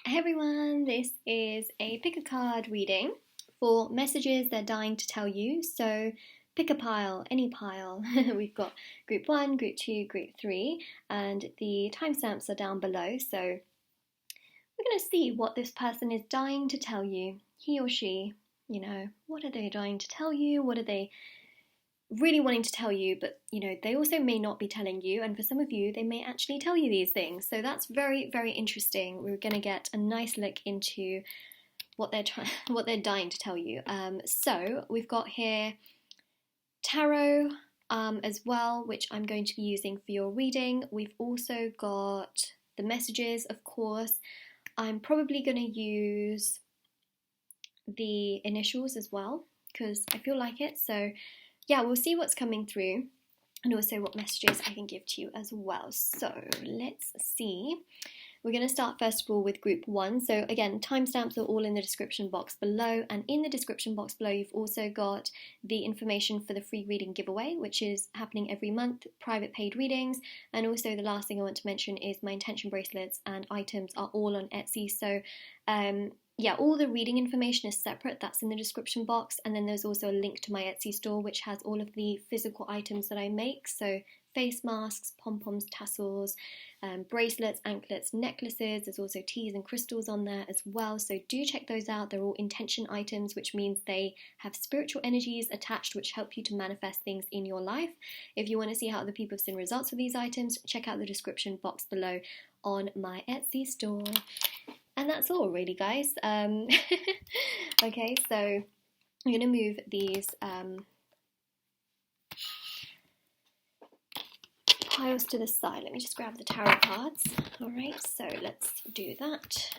Hey everyone, this is a pick a card reading for messages they're dying to tell you. So pick a pile, any pile. We've got group 1, group 2, group 3, and the timestamps are down below. So we're going to see what this person is dying to tell you, he or she. What are they dying to tell you? What are they really wanting to tell you, but they also may not be telling you, and for some of you they may actually tell you these things. So that's very, very interesting. We're going to get a nice look into what they're dying to tell you. So we've got here tarot as well, which I'm going to be using for your reading. We've also got the messages, of course. I'm probably going to use the initials as well because I feel like it. So yeah, we'll see what's coming through and also what messages I can give to you as well. So let's see. We're going to start first of all with group 1. So again, timestamps are all in the description box below, and in the description box below you've also got the information for the free reading giveaway, which is happening every month, private paid readings, and also the last thing I want to mention is my intention bracelets and items are all on Etsy. So yeah, all the reading information is separate, that's in the description box, and then there's also a link to my Etsy store which has all of the physical items that I make, so face masks, pom-poms, tassels, bracelets, anklets, necklaces. There's also teas and crystals on there as well, so do check those out. They're all intention items, which means they have spiritual energies attached which help you to manifest things in your life. If you want to see how other people have seen results with these items, check out the description box below on my Etsy store. And that's all really, guys. Okay, so I'm going to move these piles to the side. Let me just grab the tarot cards. Alright, so let's do that.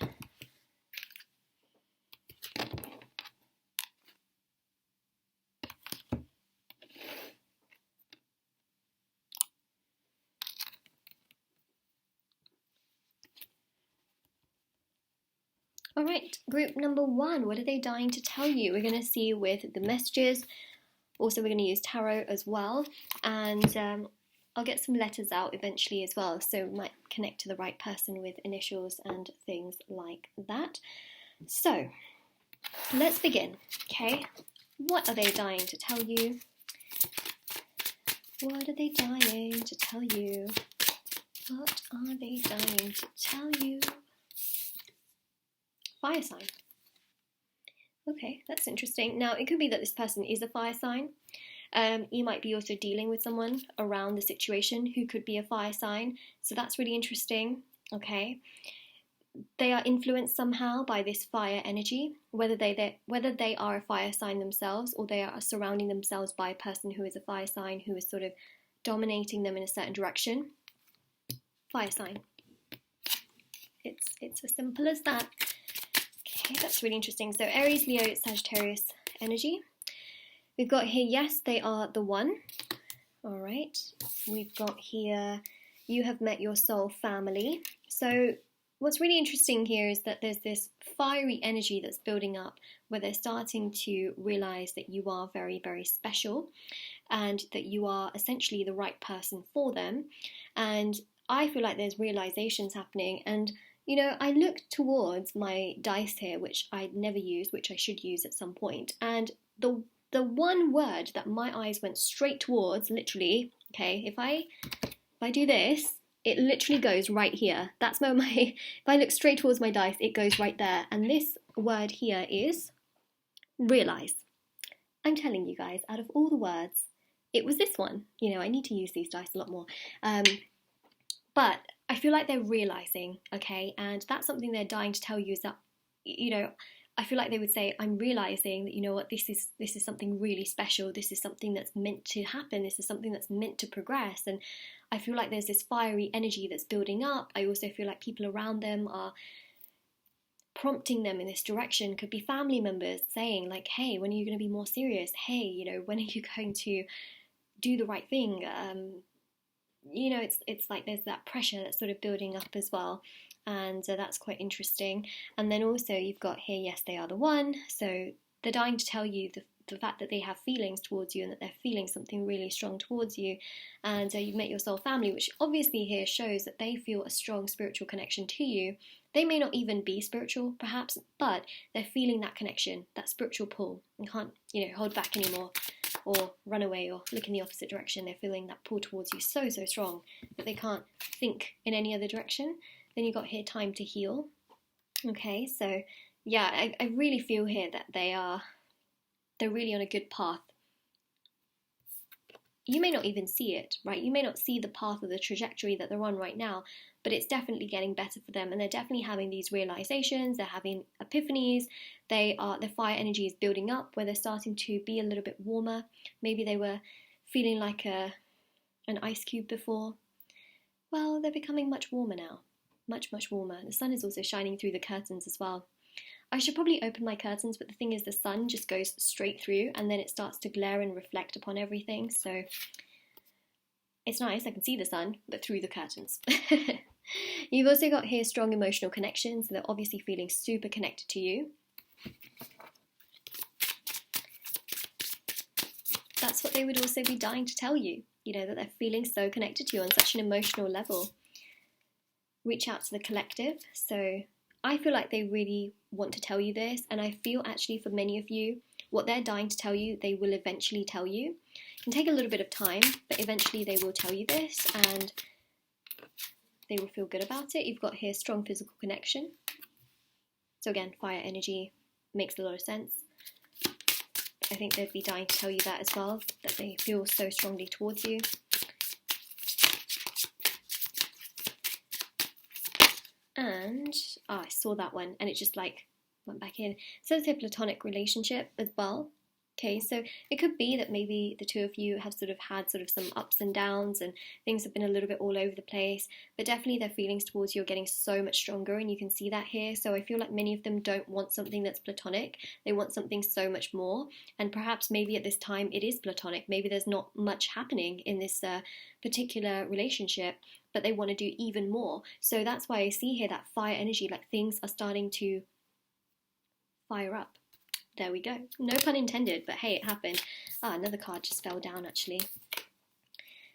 Alright, group number 1, what are they dying to tell you? We're going to see with the messages. Also, we're going to use tarot as well. And I'll get some letters out eventually as well, so we might connect to the right person with initials and things like that. So, let's begin, okay? What are they dying to tell you? What are they dying to tell you? What are they dying to tell you? Fire sign. Okay, that's interesting. Now, it could be that this person is a fire sign. You might be also dealing with someone around the situation who could be a fire sign. So that's really interesting. Okay. They are influenced somehow by this fire energy, whether they are a fire sign themselves or they are surrounding themselves by a person who is a fire sign who is sort of dominating them in a certain direction. Fire sign. It's as simple as that. Okay, that's really interesting. So Aries, Leo, Sagittarius energy. We've got here, yes, they are the one. All right. We've got here, you have met your soul family. So what's really interesting here is that there's this fiery energy that's building up where they're starting to realize that you are very, very special and that you are essentially the right person for them. And I feel like there's realizations happening. And I look towards my dice here, which I never use, which I should use at some point. And the one word that my eyes went straight towards, literally, okay, if I do this, it literally goes right here. That's if I look straight towards my dice, it goes right there. And this word here is realize. I'm telling you guys, out of all the words, it was this one. I need to use these dice a lot more. But I feel like they're realizing, okay, and that's something they're dying to tell you is that, I feel like they would say, I'm realizing that, this is something really special. This is something that's meant to happen. This is something that's meant to progress. And I feel like there's this fiery energy that's building up. I also feel like people around them are prompting them in this direction. Could be family members saying like, hey, when are you going to be more serious? Hey, when are you going to do the right thing? It's like there's that pressure that's sort of building up as well, and that's quite interesting. And then also you've got here, yes, they are the one, so they're dying to tell you the fact that they have feelings towards you and that they're feeling something really strong towards you, and you've met your soul family, which obviously here shows that they feel a strong spiritual connection to you, They may not even be spiritual, perhaps, but they're feeling that connection, that spiritual pull, and can't, hold back anymore or run away or look in the opposite direction. They're feeling that pull towards you so strong that they can't think in any other direction. Then you've got here time to heal. Okay, so yeah, I really feel here that they're really on a good path. You may not even see it, right? You may not see the path or the trajectory that they're on right now, but it's definitely getting better for them, and they're definitely having these realizations. They're having epiphanies. Their fire energy is building up, where they're starting to be a little bit warmer. Maybe they were feeling like an ice cube before. Well, they're becoming much warmer now, much warmer. The sun is also shining through the curtains as well. I should probably open my curtains, but the thing is the sun just goes straight through and then it starts to glare and reflect upon everything. So it's nice, I can see the sun, but through the curtains. You've also got here strong emotional connections. They're obviously feeling super connected to you. That's what they would also be dying to tell you, that they're feeling so connected to you on such an emotional level. Reach out to the collective. So I feel like they really want to tell you this, and I feel actually for many of you, what they're dying to tell you, they will eventually tell you. It can take a little bit of time, but eventually they will tell you this, and they will feel good about it. You've got here strong physical connection. So again, fire energy makes a lot of sense. I think they'd be dying to tell you that as well, that they feel so strongly towards you. And I saw that one and it just went back in. So it's a platonic relationship as well. Okay, so it could be that maybe the two of you have had some ups and downs and things have been a little bit all over the place, but definitely their feelings towards you are getting so much stronger, and you can see that here. So I feel like many of them don't want something that's platonic. They want something so much more, and perhaps maybe at this time it is platonic. Maybe there's not much happening in this particular relationship, but they want to do even more. So that's why I see here that fire energy, like things are starting to fire up. There we go. No pun intended, but hey, it happened. Another card just fell down actually. It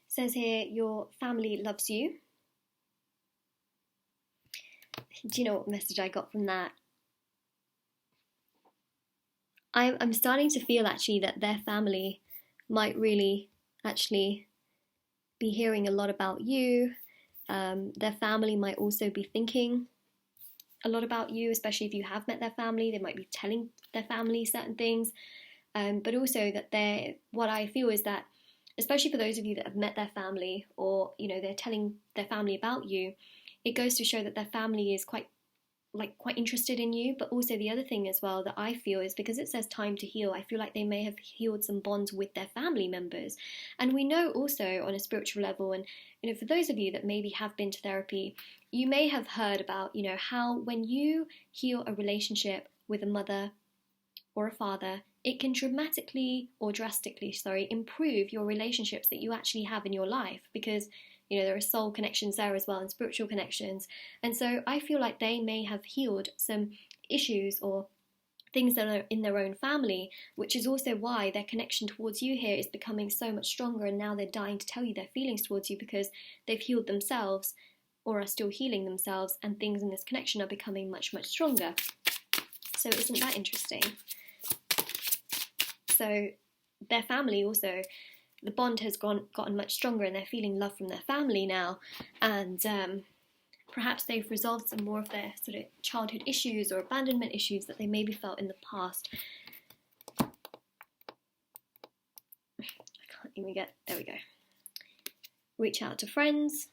says here, your family loves you. Do you know what message I got from that? I'm starting to feel actually that their family might really actually be hearing a lot about you. Their family might also be thinking a lot about you, especially if you have met their family. They might be telling their family certain things, but also that what I feel is that, especially for those of you that have met their family, or they're telling their family about you, it goes to show that their family is quite interested in you. But also the other thing as well that I feel is, because it says time to heal, I feel like they may have healed some bonds with their family members. And we know also on a spiritual level, and for those of you that maybe have been to therapy, you may have heard about how when you heal a relationship with a mother or a father, it can drastically improve your relationships that you actually have in your life, because there are soul connections there as well, and spiritual connections. And so I feel like they may have healed some issues or things that are in their own family, which is also why their connection towards you here is becoming so much stronger, and now they're dying to tell you their feelings towards you, because they've healed themselves or are still healing themselves, and things in this connection are becoming much stronger. So isn't that interesting? So their family also, the bond has gotten much stronger, and they're feeling love from their family now, and perhaps they've resolved some more of their sort of childhood issues or abandonment issues that they maybe felt in the past. I can't even get, there we go. Reach out to friends.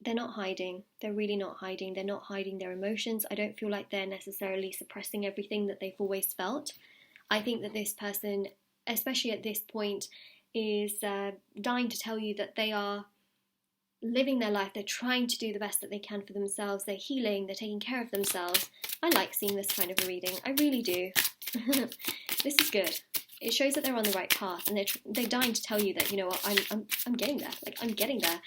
They're not hiding. They're really not hiding. They're not hiding their emotions. I don't feel like they're necessarily suppressing everything that they've always felt. I think that this person, especially at this point, is dying to tell you that they are living their life. They're trying to do the best that they can for themselves. They're healing. They're taking care of themselves. I like seeing this kind of a reading. I really do. This is good. It shows that they're on the right path, and they're dying to tell you that, what, I'm getting there. I'm getting there.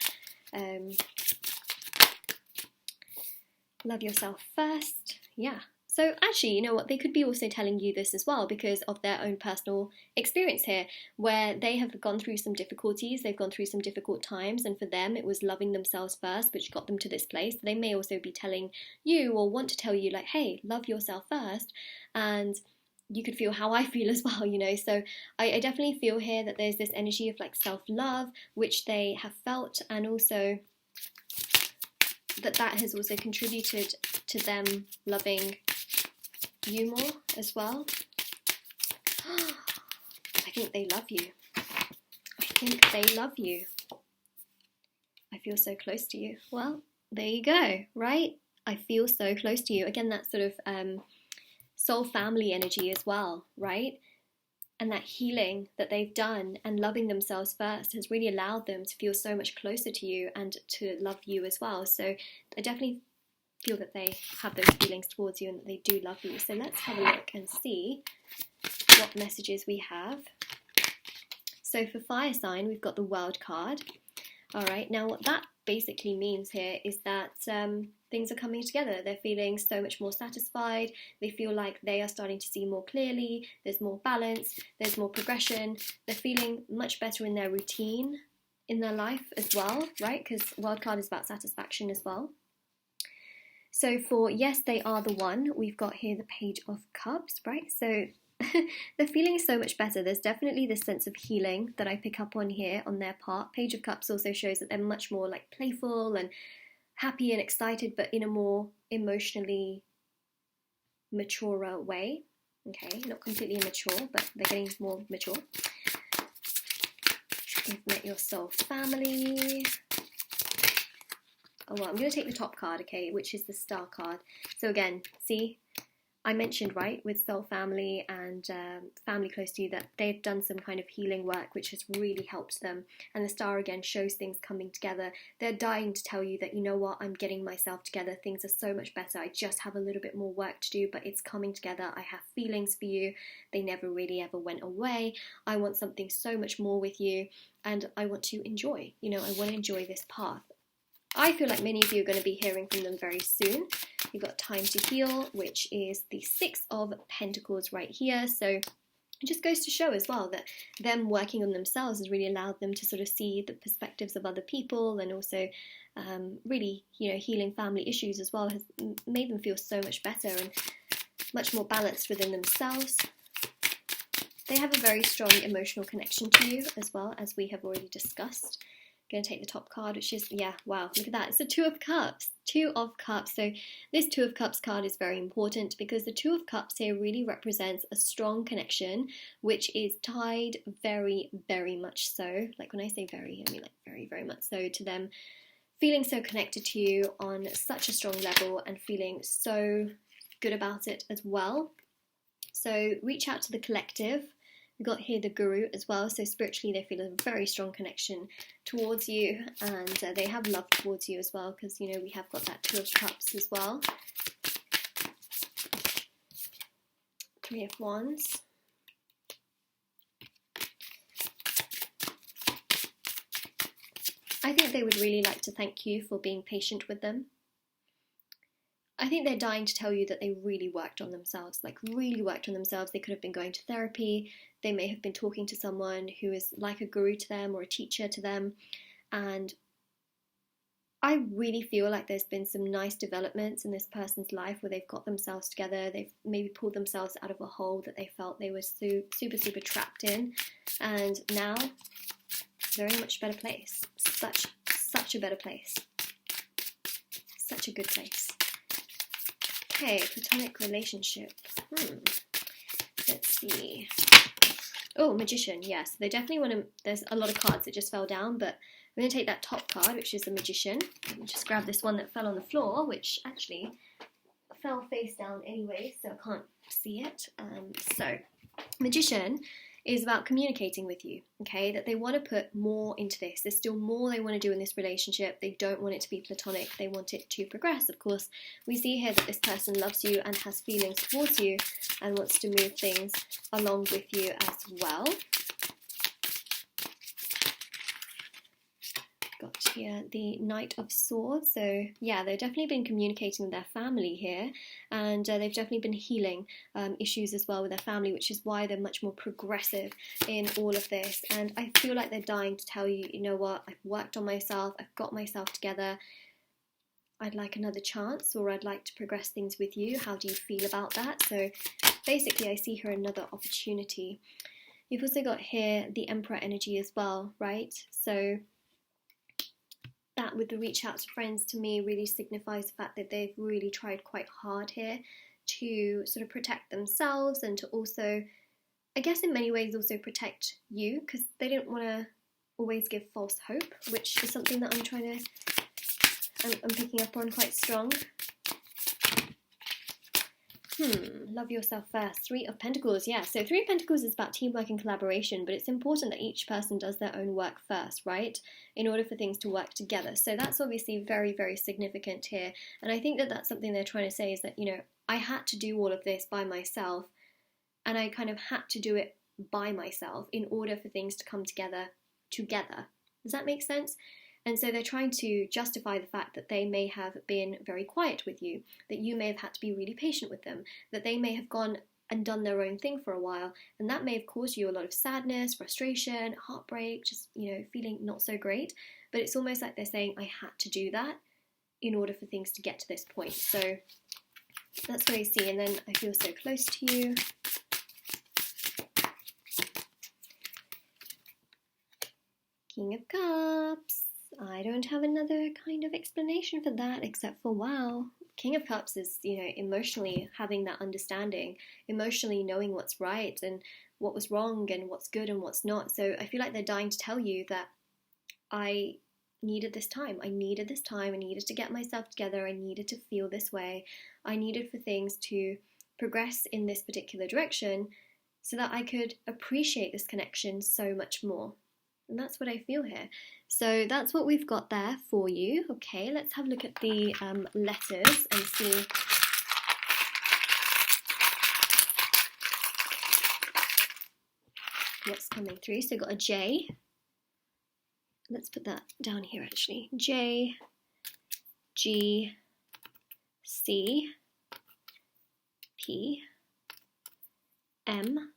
Love yourself first. Yeah, So actually, you know what, they could be also telling you this as well because of their own personal experience here, where they have gone through some difficulties, they've gone through some difficult times, and for them it was loving themselves first, which got them to this place. They may also be telling you or want to tell you like, hey, love yourself first, and you could feel how I feel as well, you know. So I definitely feel here that there's this energy of like self-love, which they have felt, and also that has also contributed to them loving you more as well. I think they love you. I think they love you. I feel so close to you. Well, there you go, right? I feel so close to you. Again, that sort of soul family energy as well, right? And that healing that they've done and loving themselves first has really allowed them to feel so much closer to you and to love you as well. So I definitely feel that they have those feelings towards you and that they do love you. So let's have a look and see what messages we have. So for fire sign, we've got the World card. All right, now what that basically means here is that things are coming together. They're feeling so much more satisfied. They feel like they are starting to see more clearly. There's more balance. There's more progression. They're feeling much better in their routine in their life as well, right? Because World card is about satisfaction as well. So for yes, they are the one, we've got here the Page of Cups, right? So they're feeling so much better. There's definitely this sense of healing that I pick up on here on their part. Page of Cups also shows that they're much more like playful and happy and excited, but in a more emotionally mature way. Okay, not completely immature, but they're getting more mature. You've met your soul family. Oh, well, I'm going to take the top card, okay, which is the Star card. So again, see, I mentioned, right, with soul family and family close to you that they've done some kind of healing work which has really helped them. And the Star again shows things coming together. They're dying to tell you that, you know what, I'm getting myself together. Things are so much better. I just have a little bit more work to do, but it's coming together. I have feelings for you. They never really ever went away. I want something so much more with you, and I want to enjoy. You know, I want to enjoy this path. I feel like many of you are going to be hearing from them very soon. You've got Time to Heal, which is the Six of Pentacles right here. So it just goes to show as well that them working on themselves has really allowed them to sort of see the perspectives of other people, and also really, you know, healing family issues as well has made them feel so much better and much more balanced within themselves. They have a very strong emotional connection to you as well, as we have already discussed. Going to take the top card, which is, yeah, wow, look at that. It's the Two of Cups. Two of Cups. So this Two of Cups card is very important because the Two of Cups here really represents a strong connection, which is tied very, very much so. Like when I say very, I mean like very, very much so to them. Feeling so connected to you on such a strong level and feeling so good about it as well. So reach out to the collective. We've got here the Guru as well, so spiritually they feel a very strong connection towards you, and they have love towards you as well, because, you know, we have got that Two of Cups as well. Three of Wands. I think they would really like to thank you for being patient with them. I think they're dying to tell you that they really worked on themselves, like really worked on themselves. They could have been going to therapy. They may have been talking to someone who is like a guru to them or a teacher to them. And I really feel like there's been some nice developments in this person's life where they've got themselves together. They've maybe pulled themselves out of a hole that they felt they were super, super trapped in. And now, very much better place. Such a better place. Such a good place. Okay, platonic relationship. Let's see. Oh, Magician, yes. They definitely want to... There's a lot of cards that just fell down, but I'm going to take that top card, which is the Magician. Let me just grab this one that fell on the floor, which actually fell face down anyway, so I can't see it. So, Magician is about communicating with you, okay? That they want to put more into this. There's still more they want to do in this relationship. They don't want it to be platonic. They want it to progress. Of course, we see here that this person loves you and has feelings towards you and wants to move things along with you as well. Got here the Knight of Swords. So yeah, they've definitely been communicating with their family here, and they've definitely been healing issues as well with their family, which is why they're much more progressive in all of this. And I feel like they're dying to tell you, you know what, I've worked on myself, I've got myself together, I'd like another chance, or I'd like to progress things with you. How do you feel about that? So basically I see here another opportunity. You've also got here the Emperor energy as well, right? So that with the reach out to friends to me really signifies the fact that they've really tried quite hard here to sort of protect themselves, and to also, I guess in many ways, also protect you, because they didn't want to always give false hope, which is something that I'm picking up on quite strong. Love yourself first. Three of Pentacles, yeah. So Three of Pentacles is about teamwork and collaboration, but it's important that each person does their own work first, right? In order for things to work together. So that's obviously very, very significant here. And I think that that's something they're trying to say is that, you know, I had to do all of this by myself, and I kind of had to do it by myself in order for things to come together. Does that make sense? And so they're trying to justify the fact that they may have been very quiet with you, that you may have had to be really patient with them, that they may have gone and done their own thing for a while, and that may have caused you a lot of sadness, frustration, heartbreak, just, you know, feeling not so great. But it's almost like they're saying, I had to do that in order for things to get to this point. So that's what I see. And then I feel so close to you. King of Cups. I don't have another kind of explanation for that except for, wow, King of Cups is, you know, emotionally having that understanding, emotionally knowing what's right and what was wrong and what's good and what's not. So I feel like they're dying to tell you that I needed this time. I needed to get myself together. I needed to feel this way. I needed for things to progress in this particular direction so that I could appreciate this connection so much more. And that's what I feel here. So that's what we've got there for you. Okay, let's have a look at the letters and see what's coming through. So we've got a J. Let's put that down here actually. J, G, C, P, M,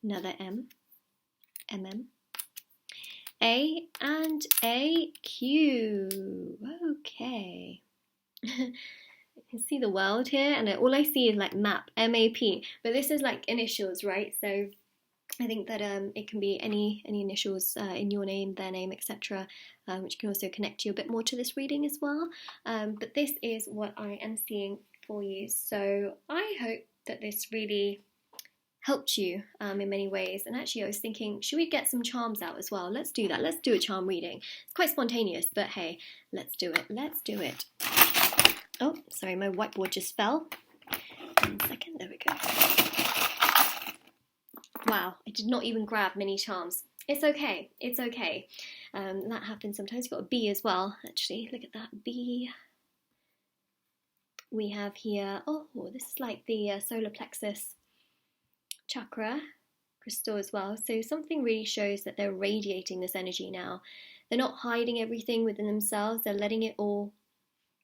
another M, MM, A, and A, Q. Okay. You can see the world here, and all I see is like map, M-A-P, but this is like initials, right? So I think that it can be any initials in your name, their name, etc., which can also connect you a bit more to this reading as well. But this is what I am seeing for you. So I hope that this really helped you in many ways. And actually I was thinking, should we get some charms out as well? Let's do that. Let's do a charm reading. It's quite spontaneous, but hey, let's do it. Let's do it. Oh, sorry, my whiteboard just fell. 1 second, there we go. Wow, I did not even grab many charms. It's okay, it's okay. That happens sometimes. You've got a B as well, actually. Look at that, B. We have here, oh, this is like the solar plexus chakra crystal as well. So something really shows that they're radiating this energy now. They're not hiding everything within themselves. They're letting it all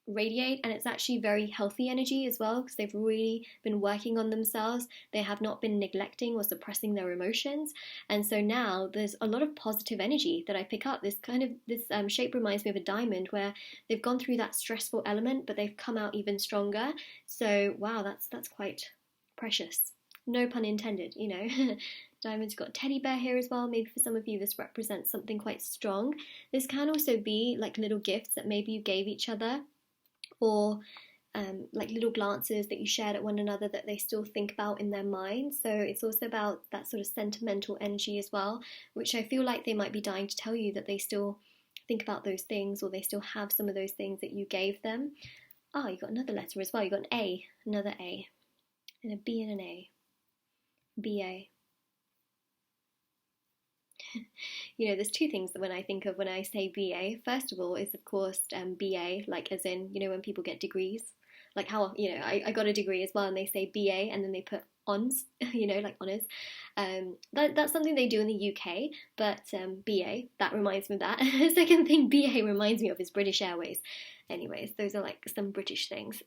radiate, and it's actually very healthy energy as well, because they've really been working on themselves. They have not been neglecting or suppressing their emotions, and so now there's a lot of positive energy that I pick up. This shape reminds me of a diamond, where they've gone through that stressful element, but they've come out even stronger. So wow, that's quite precious. No pun intended, you know. Diamond's got a teddy bear here as well. Maybe for some of you this represents something quite strong. This can also be like little gifts that maybe you gave each other, or like little glances that you shared at one another that they still think about in their mind. So it's also about that sort of sentimental energy as well, which I feel like they might be dying to tell you that they still think about those things, or they still have some of those things that you gave them. Oh, you got another letter as well. You got an A, another A, and a B and an A. BA. You know, there's two things that when I think of when I say BA. First of all is, of course, BA, like as in, you know, when people get degrees, like how, you know, I got a degree as well, and they say BA and then they put ons, you know, like honours. That's something they do in the UK, but BA, that reminds me of that. Second thing BA reminds me of is British Airways. Anyways, those are like some British things.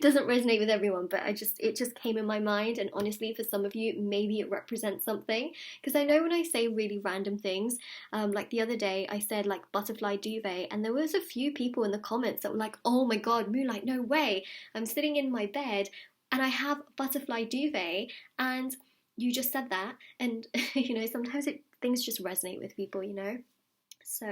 Doesn't resonate with everyone, but it just came in my mind, and honestly, for some of you, maybe it represents something, because I know when I say really random things, like the other day I said like butterfly duvet, and there was a few people in the comments that were like, oh my god, Moonlight, no way, I'm sitting in my bed and I have butterfly duvet, and you just said that, and you know, sometimes things just resonate with people, you know. So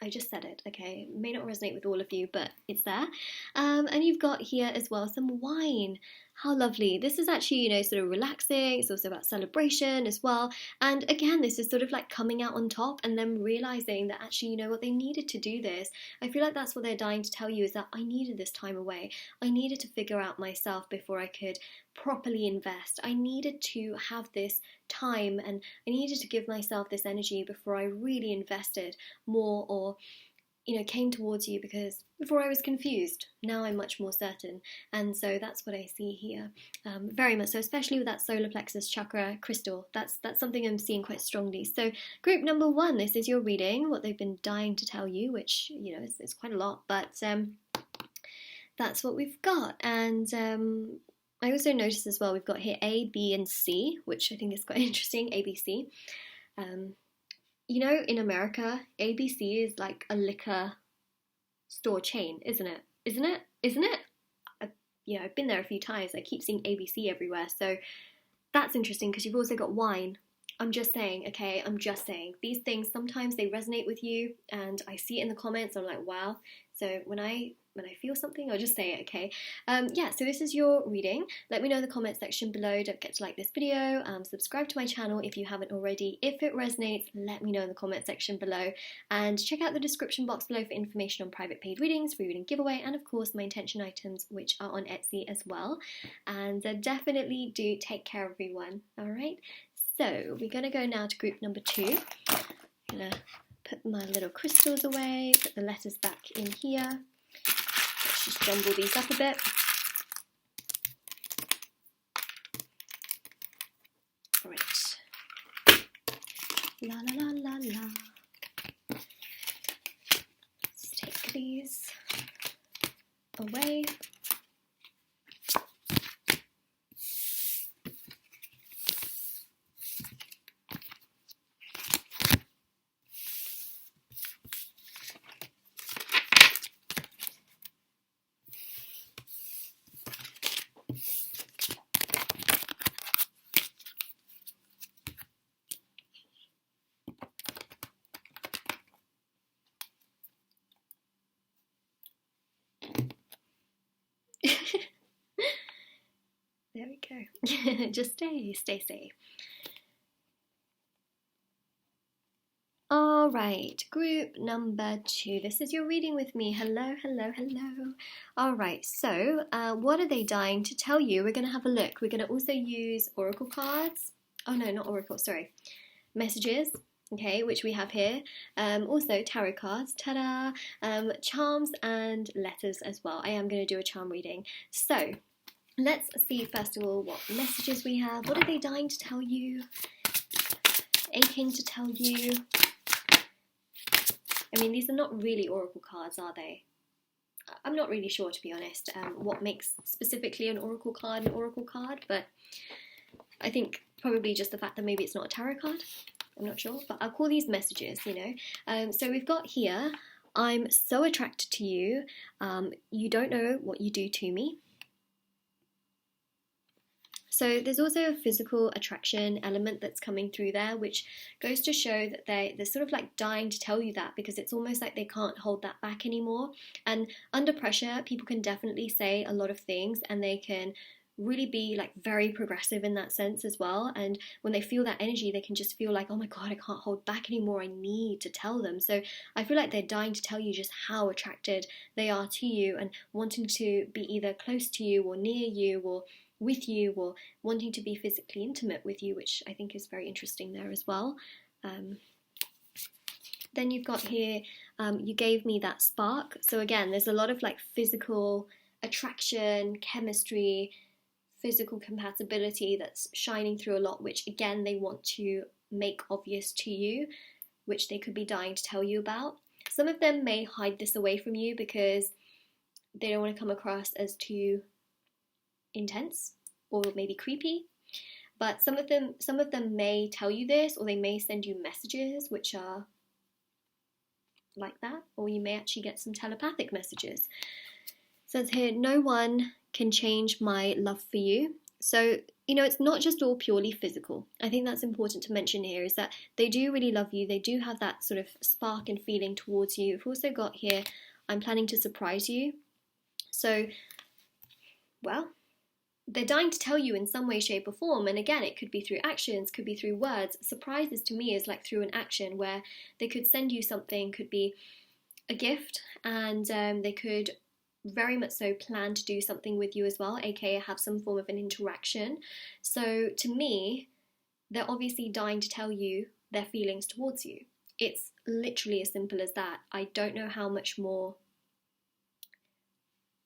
I just said it, okay? It may not resonate with all of you, but it's there. And you've got here as well some wine. How lovely. This is actually, you know, sort of relaxing. It's also about celebration as well. And again, this is sort of like coming out on top and then realizing that actually, you know what, they needed to do this. I feel like that's what they're dying to tell you, is that I needed this time away. I needed to figure out myself before I could properly invest. I needed to have this time, and I needed to give myself this energy before I really invested more, or you know, came towards you, because before I was confused, now I'm much more certain. And so that's what I see here, very much so, especially with that solar plexus chakra crystal. That's something I'm seeing quite strongly. So group number 1, this is your reading, what they've been dying to tell you, which, you know, it's quite a lot, but that's what we've got. And I also noticed as well, we've got here A, B, and C, which I think is quite interesting, ABC. You know, in America, ABC is like a liquor store chain, isn't it? Isn't it? Yeah, I've been there a few times. I keep seeing ABC everywhere. So that's interesting, because you've also got wine. I'm just saying, okay, I'm just saying. These things, sometimes they resonate with you, and I see it in the comments. I'm like, wow. So when I feel something, I'll just say it, okay? Yeah, so this is your reading. Let me know in the comment section below. Don't forget to like this video. Subscribe to my channel if you haven't already. If it resonates, let me know in the comment section below. And check out the description box below for information on private paid readings, free reading giveaway, and of course my intention items, which are on Etsy as well. And definitely do take care, everyone. All right? So we're going to go now to group number 2. I'm going to put my little crystals away, put the letters back in here. Let's just jumble these up a bit. All right. La la la la la. Let's take these away. There we go. Just stay safe. All right, group number 2. This is your reading with me. Hello. All right, so what are they dying to tell you? We're going to have a look. We're going to also use oracle cards. Oh no, not oracle, sorry. Messages, okay, which we have here. Also tarot cards, ta-da, charms and letters as well. I am going to do a charm reading. So let's see first of all what messages we have. What are they dying to tell you? Aching to tell you? I mean, these are not really oracle cards, are they? I'm not really sure, to be honest, what makes specifically an oracle card, but I think probably just the fact that maybe it's not a tarot card. I'm not sure, but I'll call these messages, you know. So we've got here, I'm so attracted to you. You don't know what you do to me. So there's also a physical attraction element that's coming through there, which goes to show that they're sort of like dying to tell you that, because it's almost like they can't hold that back anymore. And under pressure, people can definitely say a lot of things, and they can really be like very progressive in that sense as well. And when they feel that energy, they can just feel like, oh my god, I can't hold back anymore, I need to tell them. So I feel like they're dying to tell you just how attracted they are to you, and wanting to be either close to you or near you or with you, or wanting to be physically intimate with you, which I think is very interesting there as well. Then you've got here, you gave me that spark. So again, there's a lot of like physical attraction, chemistry, physical compatibility that's shining through a lot, which again they want to make obvious to you, which they could be dying to tell you about. Some of them may hide this away from you because they don't want to come across as too intense or maybe creepy. But some of them may tell you this, or they may send you messages which are like that, or you may actually get some telepathic messages. It says here, no one can change my love for you. So, it's not just all purely physical. I think that's important to mention here, is that they do really love you. They do have that sort of spark and feeling towards you. We've also got here, I'm planning to surprise you. So, well, they're dying to tell you in some way, shape or form. And again, it could be through actions, could be through words. Surprises to me is like through an action where they could send you something, could be a gift, and they could very much so plan to do something with you as well, aka have some form of an interaction. So to me, they're obviously dying to tell you their feelings towards you. It's literally as simple as that. I don't know how much more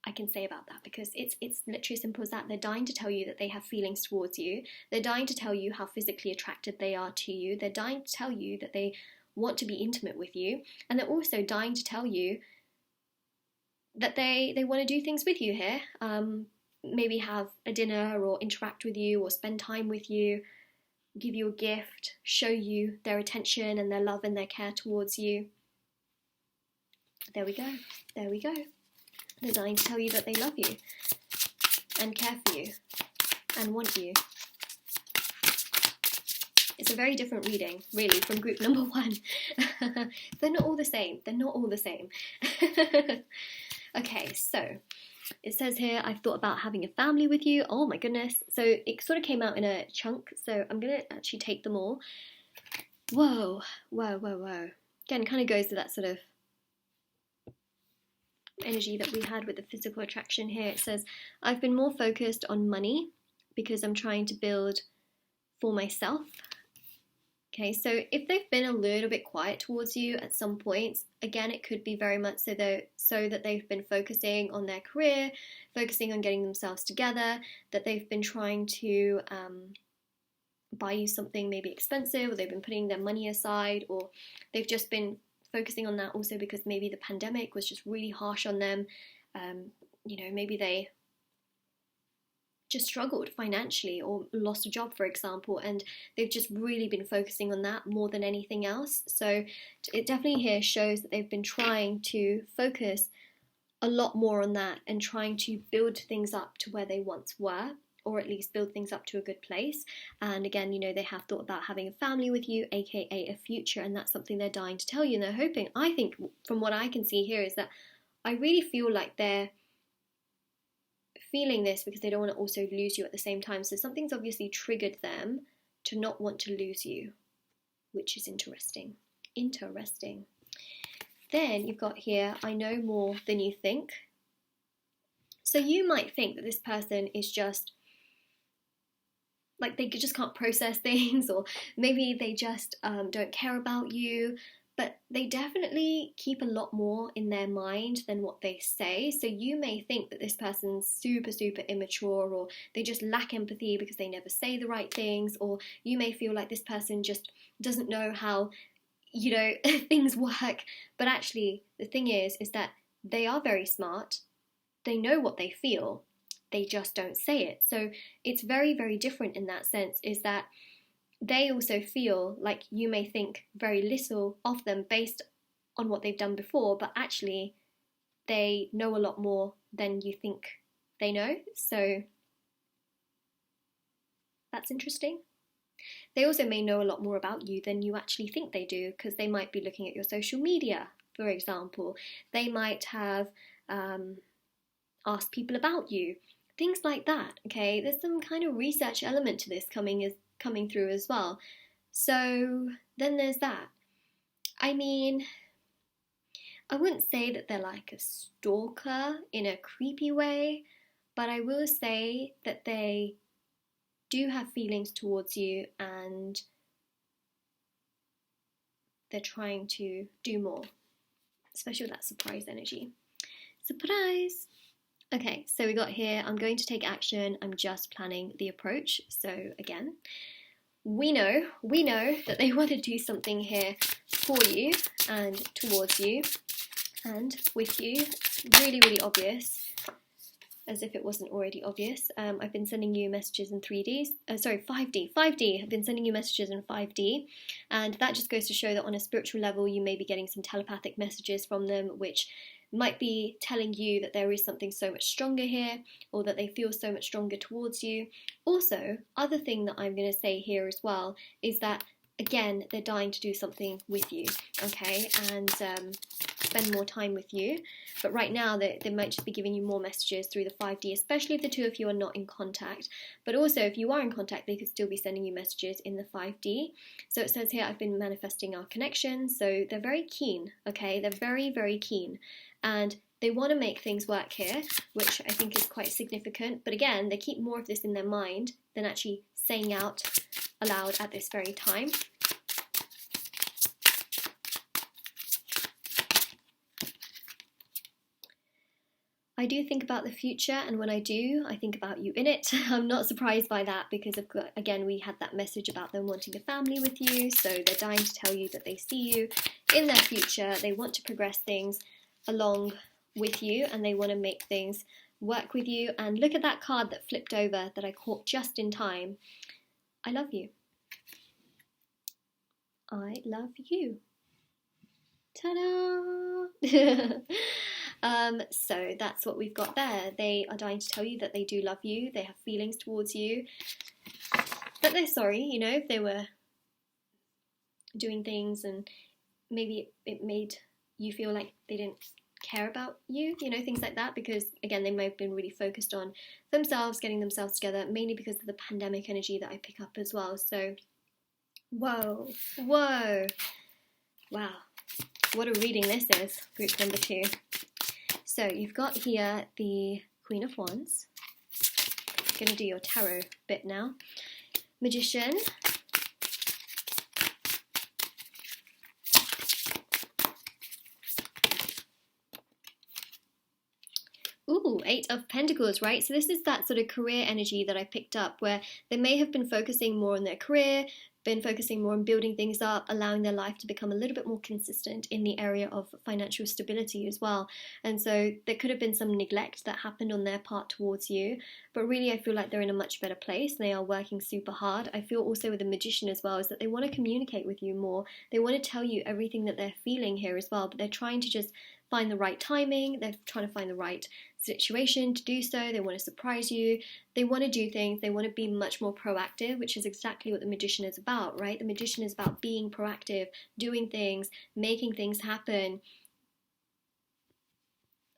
I can say about that, because it's literally as simple as that. They're dying to tell you that they have feelings towards you. They're dying to tell you how physically attracted they are to you. They're dying to tell you that they want to be intimate with you. And they're also dying to tell you that they want to do things with you here. Maybe have a dinner or interact with you or spend time with you, give you a gift, show you their attention and their love and their care towards you. There we go. There we go. They're dying to tell you that they love you and care for you and want you. It's a very different reading, really, from group number 1. They're not all the same. They're not all the same. Okay, so it says here, I've thought about having a family with you. Oh my goodness. So it sort of came out in a chunk, so I'm going to actually take them all. Whoa, whoa, whoa, whoa. Again, kind of goes to that sort of energy that we had with the physical attraction here. It says, I've been more focused on money because I'm trying to build for myself. Okay, so if they've been a little bit quiet towards you at some points, again, it could be very much so that they've been focusing on their career, focusing on getting themselves together, that they've been trying to buy you something maybe expensive, or they've been putting their money aside, or they've just been focusing on that also because maybe the pandemic was just really harsh on them. Maybe they just struggled financially or lost a job, for example, and they've just really been focusing on that more than anything else. So it definitely here shows that they've been trying to focus a lot more on that and trying to build things up to where they once were, or at least build things up to a good place. And again, they have thought about having a family with you, aka a future, and that's something they're dying to tell you. And they're hoping, I think from what I can see here, is that I really feel like they're feeling this because they don't want to also lose you at the same time. So something's obviously triggered them to not want to lose you, which is interesting. Interesting. Then you've got here, I know more than you think. So you might think that this person is just like they just can't process things, or maybe they just don't care about you, but they definitely keep a lot more in their mind than what they say. So you may think that this person's super, super immature, or they just lack empathy because they never say the right things, or you may feel like this person just doesn't know how, things work. But actually, the thing is that they are very smart. They know what they feel. They just don't say it. So it's very, very different in that sense, is that they also feel like you may think very little of them based on what they've done before, but actually they know a lot more than you think they know. So that's interesting. They also may know a lot more about you than you actually think they do, because they might be looking at your social media, for example. They might have asked people about you, things like that. Okay, there's some kind of research element to this coming through as well. So then there's that. I mean, I wouldn't say that they're like a stalker in a creepy way, but I will say that they do have feelings towards you, and they're trying to do more, especially with that surprise energy. Surprise! Okay, so we got here, I'm going to take action, I'm just planning the approach. So again, we know that they want to do something here for you and towards you and with you. It's really, really obvious, as if it wasn't already obvious. I've been sending you messages in 3D, 5D. I've been sending you messages in 5D, and that just goes to show that on a spiritual level, you may be getting some telepathic messages from them, which might be telling you that there is something so much stronger here, or that they feel so much stronger towards you. Also, other thing that I'm going to say here as well is that, again, they're dying to do something with you, okay, and spend more time with you. But right now, they might just be giving you more messages through the 5D, especially if the two of you are not in contact. But also, if you are in contact, they could still be sending you messages in the 5D. So it says here, I've been manifesting our connection. So they're very keen, okay? They're very, very keen. And they want to make things work here, which I think is quite significant. But again, they keep more of this in their mind than actually saying out aloud at this very time. I do think about the future, and when I do, I think about you in it. I'm not surprised by that because, again, we had that message about them wanting a family with you, so they're dying to tell you that they see you in their future. They want to progress things along with you, and they want to make things work with you. And look at that card that flipped over that I caught just in time. I love you. I love you. Ta-da! So that's what we've got there. They are dying to tell you that they do love you, they have feelings towards you, but they're sorry, you know, if they were doing things and maybe it made you feel like they didn't care about you, you know, things like that, because again, they may have been really focused on themselves, getting themselves together, mainly because of the pandemic energy that I pick up as well. So, whoa, wow, what a reading this is, group number 2. So you've got here the Queen of Wands. I'm going to do your tarot bit now. Magician. Ooh, 8 of Pentacles, right? So this is that sort of career energy that I picked up, where they may have been focusing more on their career, been focusing more on building things up, allowing their life to become a little bit more consistent in the area of financial stability as well. And so there could have been some neglect that happened on their part towards you, but really I feel like they're in a much better place. They are working super hard. I feel also with the Magician as well is that they want to communicate with you more. They want to tell you everything that they're feeling here as well, but they're trying to just find the right timing. They're trying to find the right situation to do so. They want to surprise you. They want to do things. They want to be much more proactive, which is exactly what the Magician is about, right? The Magician is about being proactive, doing things, making things happen.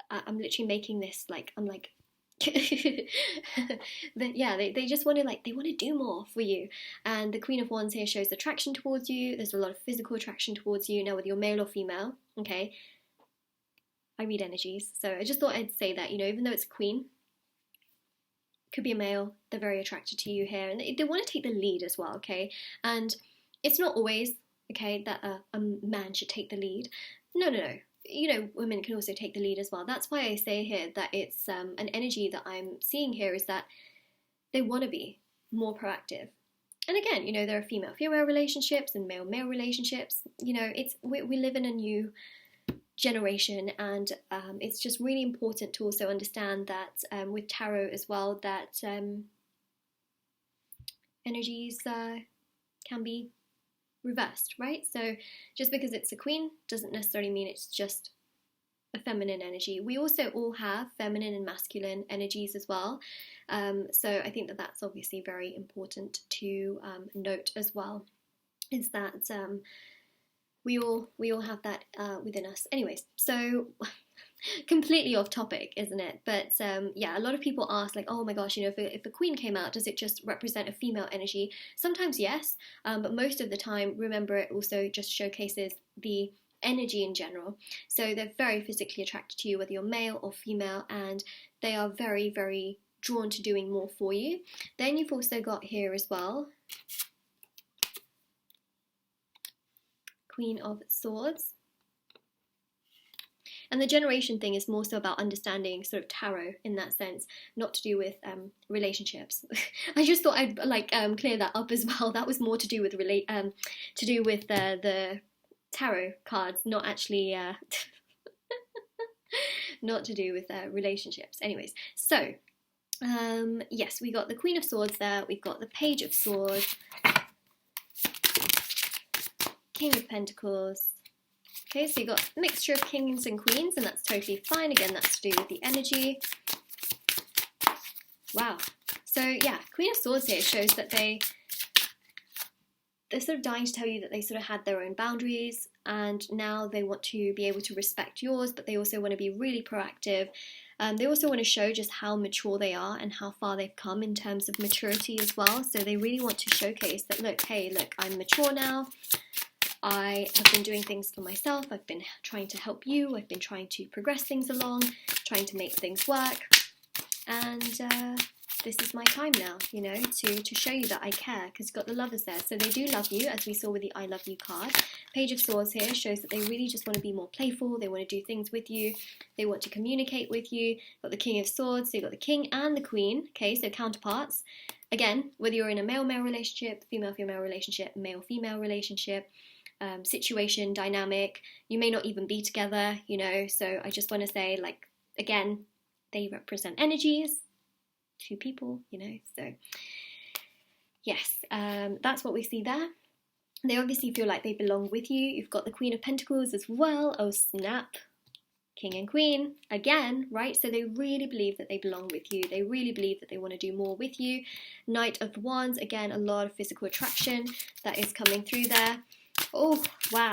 I'm literally making this like, I'm like, yeah, they just want to they want to do more for you. And the Queen of Wands here shows attraction towards you. There's a lot of physical attraction towards you. Now, whether you're male or female, okay, I read energies, so I just thought I'd say that, you know, even though it's a queen, could be a male, they're very attracted to you here, and they want to take the lead as well, okay? And it's not always, okay, that a man should take the lead. No. You know, women can also take the lead as well. That's why I say here that it's an energy that I'm seeing here is that they want to be more proactive. And again, you know, there are female-female relationships and male-male relationships. You know, we live in a new generation, and it's just really important to also understand that with tarot as well, that energies can be reversed, right? So just because it's a queen doesn't necessarily mean it's just a feminine energy. We also all have feminine and masculine energies as well. So I think that that's obviously very important to note as well, is that we all have that within us. Anyways, so completely off topic, isn't it? But yeah, a lot of people ask, like, oh my gosh, you know, if a queen came out, does it just represent a female energy? Sometimes yes, but most of the time, remember, it also just showcases the energy in general. So they're very physically attracted to you, whether you're male or female, and they are very, very drawn to doing more for you. Then you've also got here as well, Queen of Swords. And the generation thing is more so about understanding sort of tarot in that sense, not to do with relationships. I just thought I'd clear that up as well. That was more to do with the tarot cards, not actually not to do with relationships. Anyways, so yes, we got the Queen of Swords there. We've got the Page of Swords, King of Pentacles. Okay, so you got a mixture of kings and queens, and that's totally fine. Again, that's to do with the energy. Wow. So yeah, Queen of Swords here shows that they're sort of dying to tell you that they sort of had their own boundaries, and now they want to be able to respect yours, but they also want to be really proactive. They also want to show just how mature they are and how far they've come in terms of maturity as well. So they really want to showcase that, look, hey, look, I'm mature now. I have been doing things for myself. I've been trying to help you. I've been trying to progress things along, trying to make things work. And this is my time now, you know, to show you that I care, because you've got the Lovers there. So they do love you, as we saw with the I love you card. Page of Swords here shows that they really just want to be more playful. They want to do things with you. They want to communicate with you. Got the King of Swords, so you've got the King and the Queen, okay, so counterparts. Again, whether you're in a male-male relationship, female-female relationship, male-female relationship, situation, dynamic, you may not even be together, you know, so I just want to say, like, again, they represent energies, two people, you know, so yes, that's what we see there. They obviously feel like they belong with you. You've got the Queen of Pentacles as well. Oh snap, King and Queen again, right? So they really believe that they belong with you. They really believe that they want to do more with you. Knight of Wands, again, a lot of physical attraction that is coming through there. Oh, wow.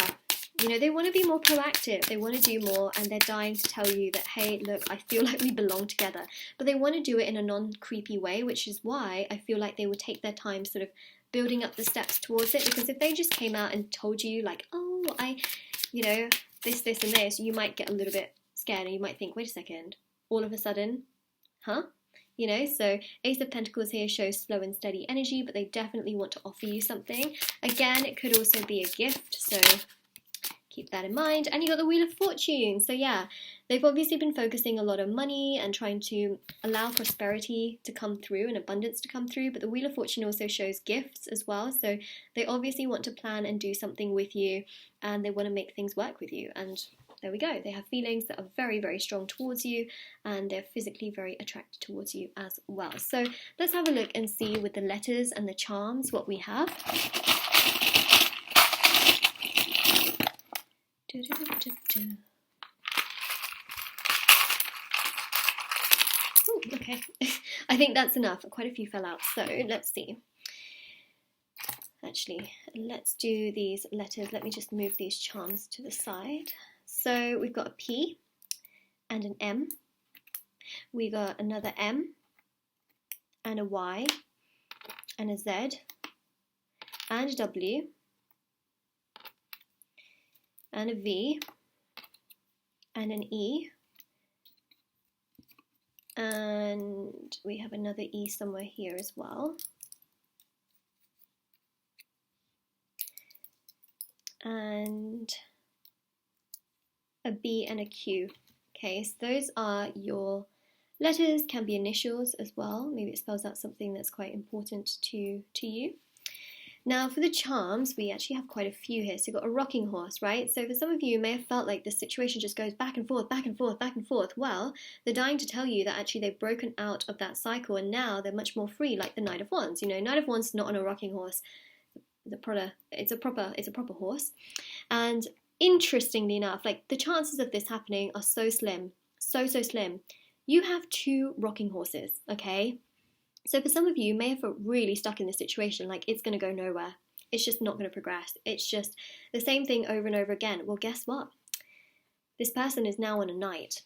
You know, they want to be more proactive. They want to do more, and they're dying to tell you that, hey, look, I feel like we belong together. But they want to do it in a non-creepy way, which is why I feel like they would take their time sort of building up the steps towards it. Because if they just came out and told you, like, oh, you know, this, and this, you might get a little bit scared, and you might think, wait a second, all of a sudden, huh? You know, so Ace of Pentacles here shows slow and steady energy, but they definitely want to offer you something. Again, it could also be a gift, so keep that in mind. And you got the Wheel of Fortune. So yeah, they've obviously been focusing a lot on money and trying to allow prosperity to come through and abundance to come through. But the Wheel of Fortune also shows gifts as well. So they obviously want to plan and do something with you, and they want to make things work with you. And there we go. They have feelings that are very, very strong towards you, and they're physically very attracted towards you as well. So let's have a look and see with the letters and the charms what we have. Ooh, okay. I think that's enough. Quite a few fell out. So let's see. Actually, let's do these letters. Let me just move these charms to the side. So we've got a P and an M. We got another M and a Y and a Z and a W and a V and an E, and we have another E somewhere here as well. And a B and a Q. Okay, so those are your letters, can be initials as well. Maybe it spells out something that's quite important to you. Now for the charms, we actually have quite a few here. So you've got a rocking horse, right? So for some of you may have felt like this situation just goes back and forth, back and forth, back and forth. Well, they're dying to tell you that actually they've broken out of that cycle, and now they're much more free, like the Knight of Wands. You know, Knight of Wands is not on a rocking horse. It's a proper horse. And interestingly enough, like the chances of this happening are so slim, so slim. You have two rocking horses, okay? So for some of you may have felt really stuck in this situation, like it's going to go nowhere. It's just not going to progress. It's just the same thing over and over again. Well, guess what? This person is now on a knight.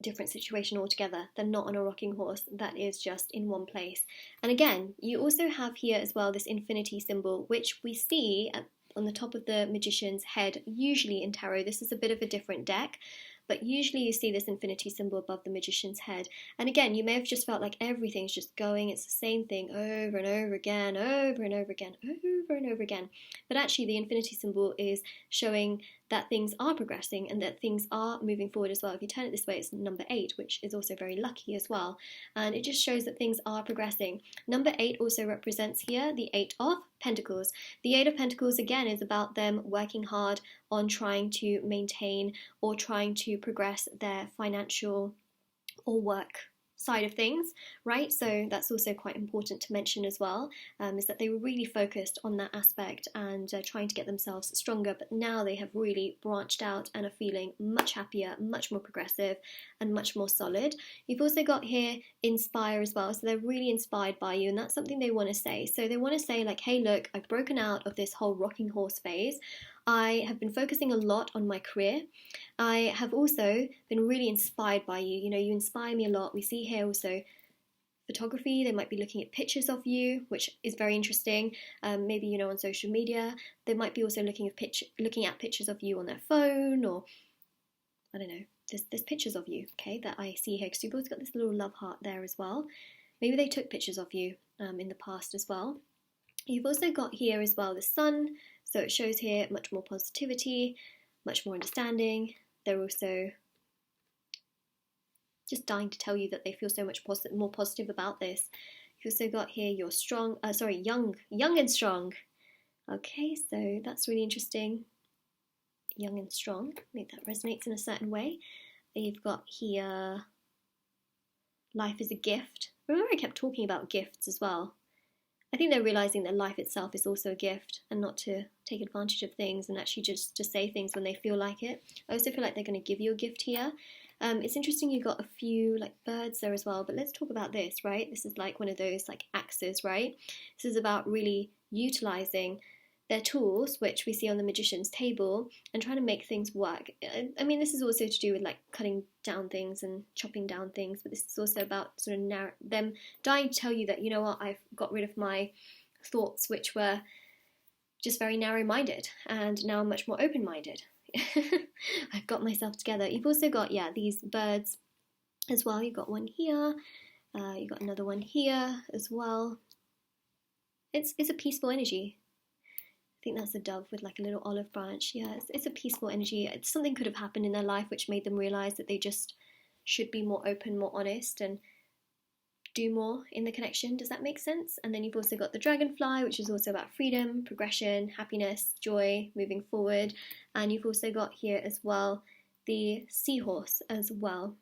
Different situation altogether. They're not on a rocking horse. That is just in one place. And again, you also have here as well this infinity symbol, which we see on the top of the magician's head, usually in tarot. This is a bit of a different deck, but usually you see this infinity symbol above the magician's head. And again, you may have just felt like everything's just going, it's the same thing over and over again, over and over again, over and over again. But actually the infinity symbol is showing that things are progressing and that things are moving forward as well. If you turn it this way, it's number 8, which is also very lucky as well. And it just shows that things are progressing. Number 8 also represents here the 8 of Pentacles. The 8 of Pentacles, again, is about them working hard on trying to maintain or trying to progress their financial or work side of things, right? So that's also quite important to mention as well, is that they were really focused on that aspect and trying to get themselves stronger, but now they have really branched out and are feeling much happier, much more progressive and much more solid. You've also got here inspire as well, so they're really inspired by you, and that's something they want to say. So they want to say like, hey look, I've broken out of this whole rocking horse phase. I have been focusing a lot on my career. I have also been really inspired by you. You know, you inspire me a lot. We see here also photography. They might be looking at pictures of you, which is very interesting. Maybe, you know, on social media. They might be also looking at pictures of you on their phone, or I don't know. There's pictures of you, okay, that I see here, because you've always got this little love heart there as well. Maybe they took pictures of you in the past as well. You've also got here as well the sun. So it shows here much more positivity, much more understanding. They're also just dying to tell you that they feel so much more positive about this. You've also got here you're strong, young and strong. Okay, so that's really interesting. Young and strong, maybe that resonates in a certain way. You've got here life is a gift. Remember I kept talking about gifts as well. I think they're realising that life itself is also a gift, and not to take advantage of things and actually just to say things when they feel like it. I also feel like they're going to give you a gift here. It's interesting you got a few like birds there as well, but let's talk about this, right? This is like one of those like axes, right? This is about really utilising their tools, which we see on the magician's table, and trying to make things work. I mean, this is also to do with like cutting down things and chopping down things, but this is also about sort of them dying to tell you that, you know what, I've got rid of my thoughts, which were just very narrow-minded, and now I'm much more open-minded. I've got myself together. You've also got, yeah, these birds as well. You've got one here, you've got another one here as well. It's a peaceful energy. I think that's a dove with like a little olive branch. Yeah, it's a peaceful energy. Something could have happened in their life which made them realise that they just should be more open, more honest, and do more in the connection. Does that make sense? And then you've also got the dragonfly, which is also about freedom, progression, happiness, joy, moving forward. And you've also got here as well the seahorse as well.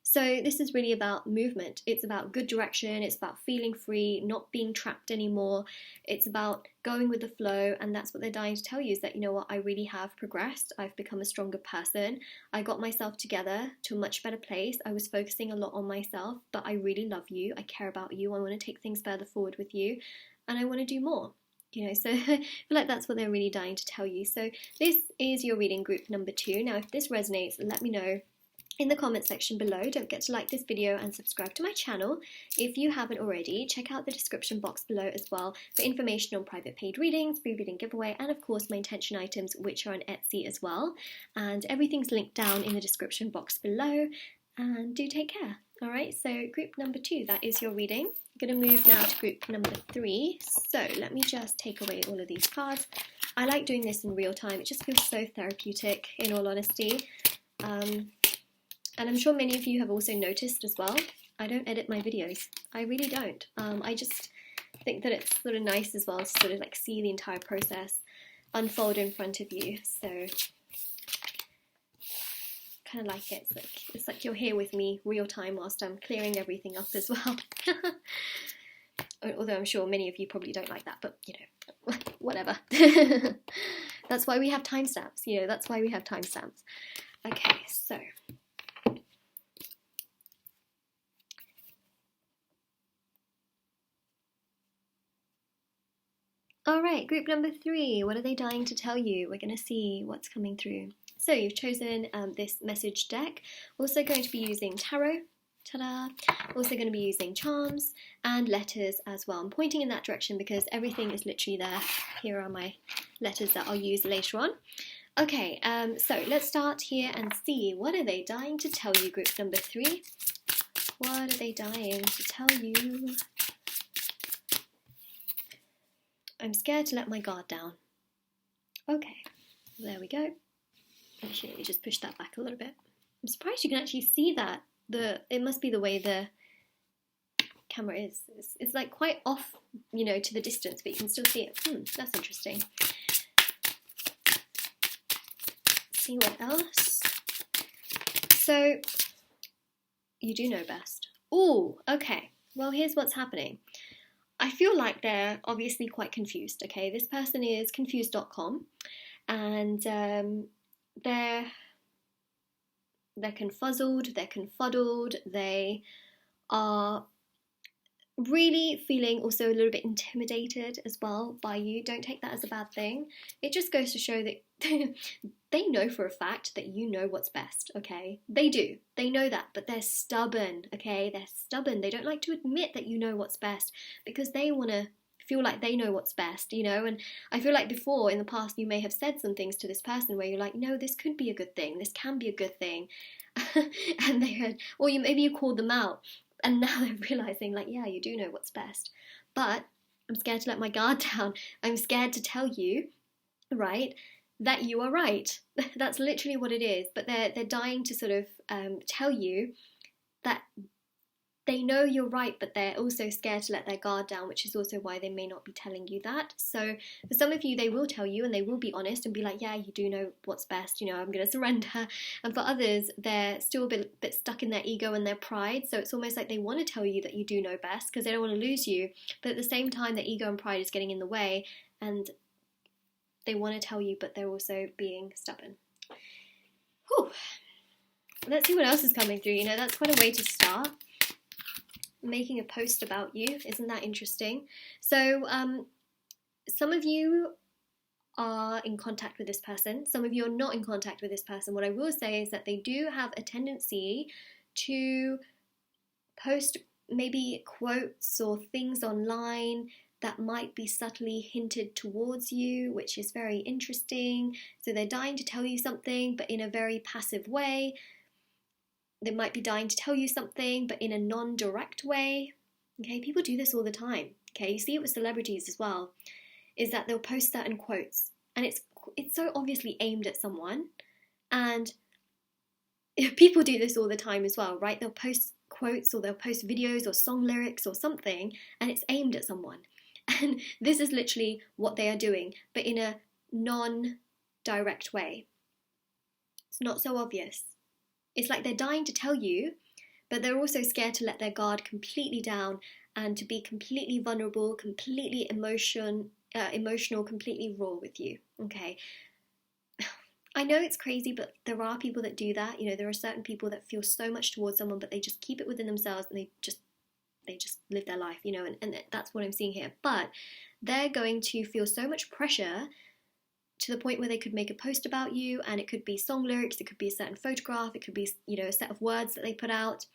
So this is really about movement. It's about good direction. It's about feeling free, not being trapped anymore. It's about going with the flow, and that's what they're dying to tell you, is that, you know what, I really have progressed. I've become a stronger person. I got myself together to a much better place. I was focusing a lot on myself, but I really love you. I care about you. I want to take things further forward with you, and I want to do more. You know, so I feel like that's what they're really dying to tell you. So this is your reading group number 2. Now, if this resonates, let me know in the comment section below. Don't forget to like this video and subscribe to my channel. If you haven't already, check out the description box below as well for information on private paid readings, free reading giveaway, and of course my intention items, which are on Etsy as well. And everything's linked down in the description box below. And do take care. Alright, so group number 2, that is your reading. I'm going to move now to group number 3. So let me just take away all of these cards. I like doing this in real time. It just feels so therapeutic, in all honesty. And I'm sure many of you have also noticed as well, I don't edit my videos. I really don't. I just think that it's sort of nice as well to sort of like see the entire process unfold in front of you. So kind of like it. It's like you're here with me real time whilst I'm clearing everything up as well. Although I'm sure many of you probably don't like that, but you know, whatever. That's why we have timestamps. You know, that's why we have timestamps. Okay, so alright, group number 3, what are they dying to tell you? We're going to see what's coming through. So you've chosen this message deck. Also going to be using tarot. Ta-da! Also going to be using charms and letters as well. I'm pointing in that direction because everything is literally there. Here are my letters that I'll use later on. Okay, so let's start here and see, what are they dying to tell you, group number 3? What are they dying to tell you? I'm scared to let my guard down. Okay, there we go. Actually, let me just push that back a little bit. I'm surprised you can actually see that. It must be the way the camera is. It's like quite off, you know, to the distance, but you can still see it. That's interesting. Let's see what else. So, you do know best. Ooh, okay. Well, here's what's happening. I feel like they're obviously quite confused, okay? This person is confused.com, and they're confuzzled, they're confuddled, they are really feeling also a little bit intimidated as well by you. Don't take that as a bad thing. It just goes to show that they know for a fact that you know what's best, okay? They do. They know that, but they're stubborn, okay? They're stubborn. They don't like to admit that you know what's best because they want to feel like they know what's best, you know? And I feel like before, in the past, you may have said some things to this person where you're like, no, this could be a good thing. This can be a good thing. And they heard, or maybe you called them out. And now they're realising, like, yeah, you do know what's best. But I'm scared to let my guard down. I'm scared to tell you, right, that you are right. That's literally what it is. But they're dying to sort of tell you that they know you're right, but they're also scared to let their guard down, which is also why they may not be telling you that. So for some of you, they will tell you and they will be honest and be like, yeah, you do know what's best, you know, I'm going to surrender. And for others, they're still a bit stuck in their ego and their pride. So it's almost like they want to tell you that you do know best because they don't want to lose you. But at the same time, their ego and pride is getting in the way and they want to tell you, but they're also being stubborn. Whew. Let's see what else is coming through. You know, that's quite a way to start. Making a post about you, isn't that interesting? So some of you are in contact with this person, some of you are not in contact with this person. What I will say is that they do have a tendency to post maybe quotes or things online that might be subtly hinted towards you, which is very interesting. So they're dying to tell you something, but in a very passive way. They might be dying to tell you something, but in a non-direct way. Okay, people do this all the time. Okay, you see it with celebrities as well, is that they'll post certain quotes, and it's so obviously aimed at someone, and people do this all the time as well, right? They'll post quotes or they'll post videos or song lyrics or something, and it's aimed at someone. And this is literally what they are doing, but in a non-direct way. It's not so obvious. It's like they're dying to tell you, but they're also scared to let their guard completely down and to be completely vulnerable, completely emotional, completely raw with you, okay? I know it's crazy, but there are people that do that. You know, there are certain people that feel so much towards someone, but they just keep it within themselves and they just live their life, you know, and that's what I'm seeing here. But they're going to feel so much pressure to the point where they could make a post about you, and it could be song lyrics, it could be a certain photograph, it could be, you know, a set of words that they put out.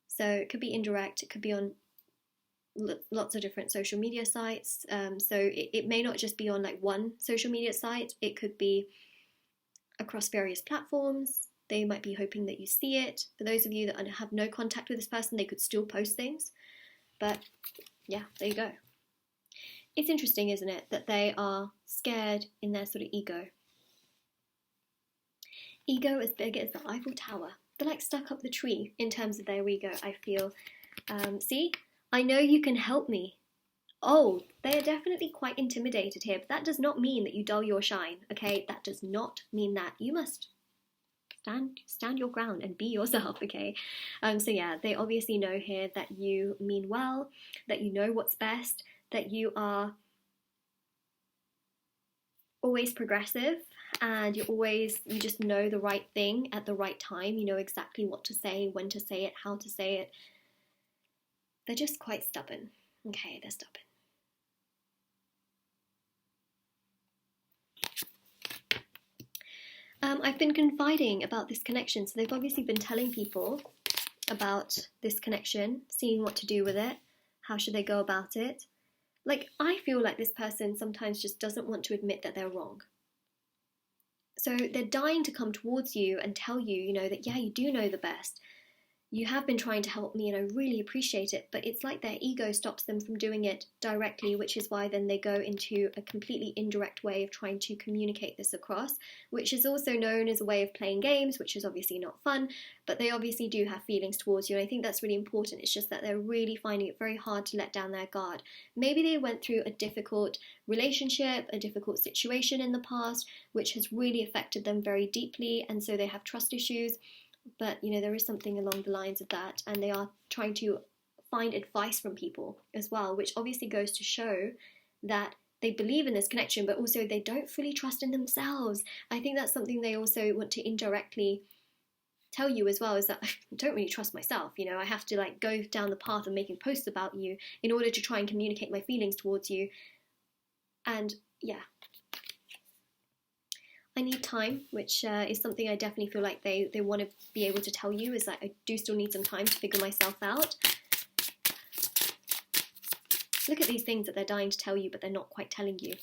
So it could be indirect, it could be on lots of different social media sites. So it may not just be on like one social media site, it could be across various platforms. They might be hoping that you see it. For those of you that have no contact with this person, they could still post things. But yeah, there you go. It's interesting, isn't it, that they are scared in their sort of ego. Ego as big as the Eiffel Tower. They're like stuck up the tree in terms of their ego, I feel. See, I know you can help me. Oh, they are definitely quite intimidated here, but that does not mean that you dull your shine, okay? That does not mean that. You must stand your ground and be yourself, okay? So yeah, they obviously know here that you mean well, that you know what's best, that you are always progressive and you just know the right thing at the right time. You know exactly what to say, when to say it, how to say it. They're just quite stubborn. Okay, they're stubborn. I've been confiding about this connection, so they've obviously been telling people about this connection, seeing what to do with it, how should they go about it. Like, I feel like this person sometimes just doesn't want to admit that they're wrong. So they're dying to come towards you and tell you, you know, that yeah, you do know the best. you have been trying to help me and I really appreciate it, but it's like their ego stops them from doing it directly, which is why then they go into a completely indirect way of trying to communicate this across, which is also known as a way of playing games, which is obviously not fun, but they obviously do have feelings towards you, and I think that's really important. It's just that they're really finding it very hard to let down their guard. Maybe they went through a difficult relationship, a difficult situation in the past, which has really affected them very deeply, and so they have trust issues. But, you know, there is something along the lines of that, and they are trying to find advice from people as well, which obviously goes to show that they believe in this connection, but also they don't fully trust in themselves. I think that's something they also want to indirectly tell you as well, is that I don't really trust myself. You know, I have to like go down the path of making posts about you in order to try and communicate my feelings towards you. And yeah, I need time, which is something I definitely feel like they want to be able to tell you, is that I do still need some time to figure myself out. Look at these things that they're dying to tell you, but they're not quite telling you.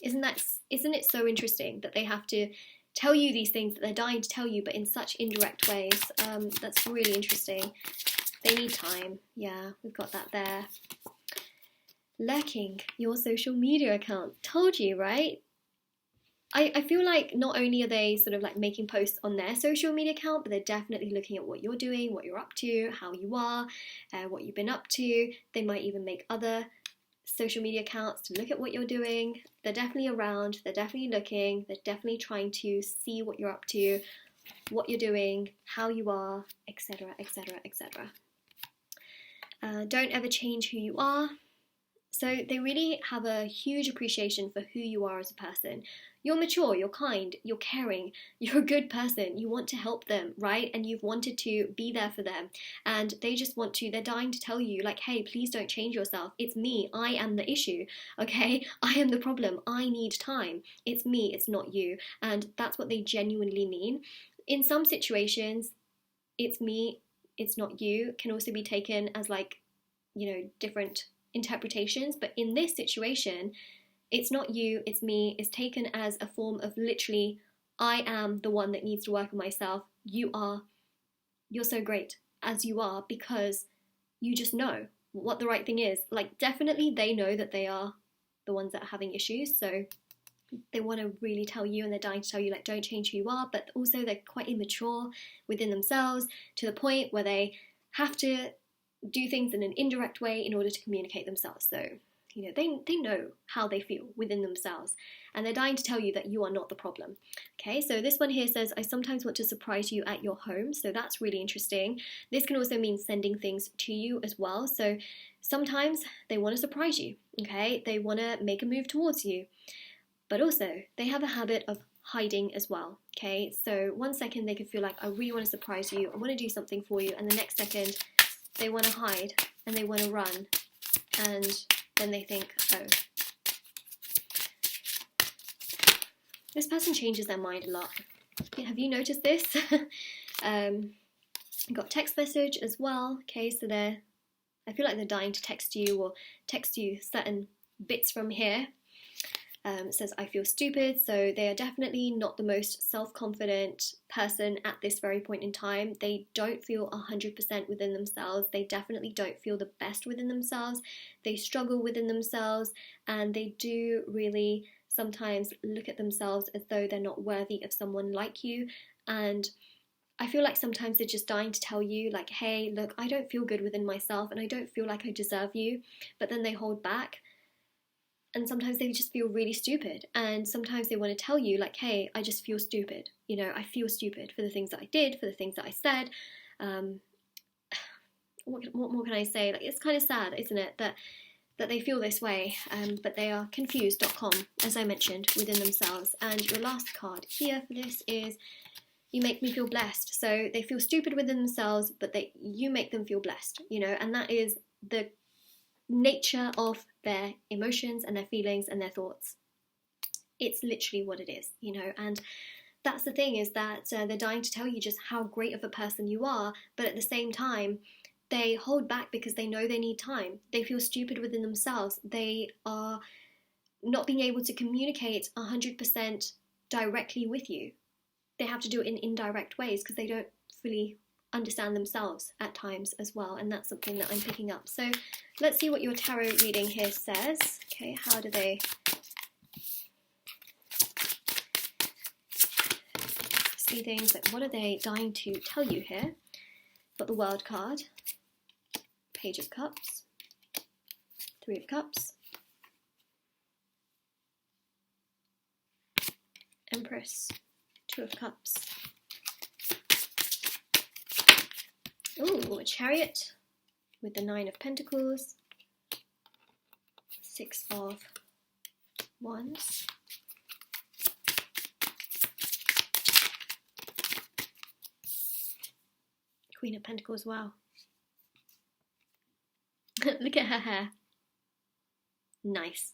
Isn't it so interesting that they have to tell you these things that they're dying to tell you, but in such indirect ways? That's really interesting. They need time. Yeah, we've got that there. Lurking your social media account. Told you, right? I feel like not only are they sort of like making posts on their social media account, but they're definitely looking at what you're doing, what you're up to, how you are, what you've been up to. They might even make other social media accounts to look at what you're doing. They're definitely around, they're definitely looking, they're definitely trying to see what you're up to, what you're doing, how you are, etc, etc, etc. Don't ever change who you are. So they really have a huge appreciation for who you are as a person. You're mature, you're kind, you're caring, you're a good person, you want to help them, right? And you've wanted to be there for them. And they just want to, they're dying to tell you, like, hey, please don't change yourself. It's me, I am the issue, okay? I am the problem, I need time. It's me, it's not you. And that's what they genuinely mean. In some situations, it's me, it's not you, can also be taken as like, you know, different interpretations. But in this situation, it's not you, it's me, is taken as a form of literally, I am the one that needs to work on myself. You're so great as you are, because you just know what the right thing is. Like, definitely they know that they are the ones that are having issues, so they want to really tell you, and they're dying to tell you, like, don't change who you are. But also they're quite immature within themselves, to the point where they have to do things in an indirect way in order to communicate themselves. So, you know, they know how they feel within themselves, and they're dying to tell you that you are not the problem. Okay, so this one here says, I sometimes want to surprise you at your home. So that's really interesting. This can also mean sending things to you as well. So sometimes they want to surprise you, okay? They want to make a move towards you. But also, they have a habit of hiding as well, okay? So one second they could feel like, I really want to surprise you, I want to do something for you, and the next second they want to hide and they want to run, and then they think, oh. This person changes their mind a lot. Have you noticed this? Got text message as well, okay, so I feel like they're dying to text you, or text you certain bits from here. It says, I feel stupid. So they are definitely not the most self-confident person at this very point in time. They don't feel 100% within themselves. They definitely don't feel the best within themselves. They struggle within themselves, and they do really sometimes look at themselves as though they're not worthy of someone like you. And I feel like sometimes they're just dying to tell you, like, hey, look, I don't feel good within myself, and I don't feel like I deserve you. But then they hold back. And sometimes they just feel really stupid. And sometimes they want to tell you, like, hey, I just feel stupid. You know, I feel stupid for the things that I did, for the things that I said. What more can I say? Like, it's kind of sad, isn't it, that they feel this way. But they are confused.com, as I mentioned, within themselves. And your last card here for this is, you make me feel blessed. So they feel stupid within themselves, but you make them feel blessed, you know, and that is the nature of their emotions and their feelings and their thoughts. It's literally what it is, you know. And that's the thing, is that they're dying to tell you just how great of a person you are, but at the same time they hold back because they know they need time. They feel stupid within themselves. They are not being able to communicate 100% directly with you. They have to do it in indirect ways because they don't fully understand themselves at times as well, and that's something that I'm picking up. So let's see what your tarot reading here says. Okay, how do they see things? Like, what are they dying to tell you here? Got the World card, Page of Cups, Three of Cups, Empress, Two of Cups. Ooh, a Chariot with the Nine of Pentacles, Six of Wands, Queen of Pentacles. Wow. Look at her hair. Nice.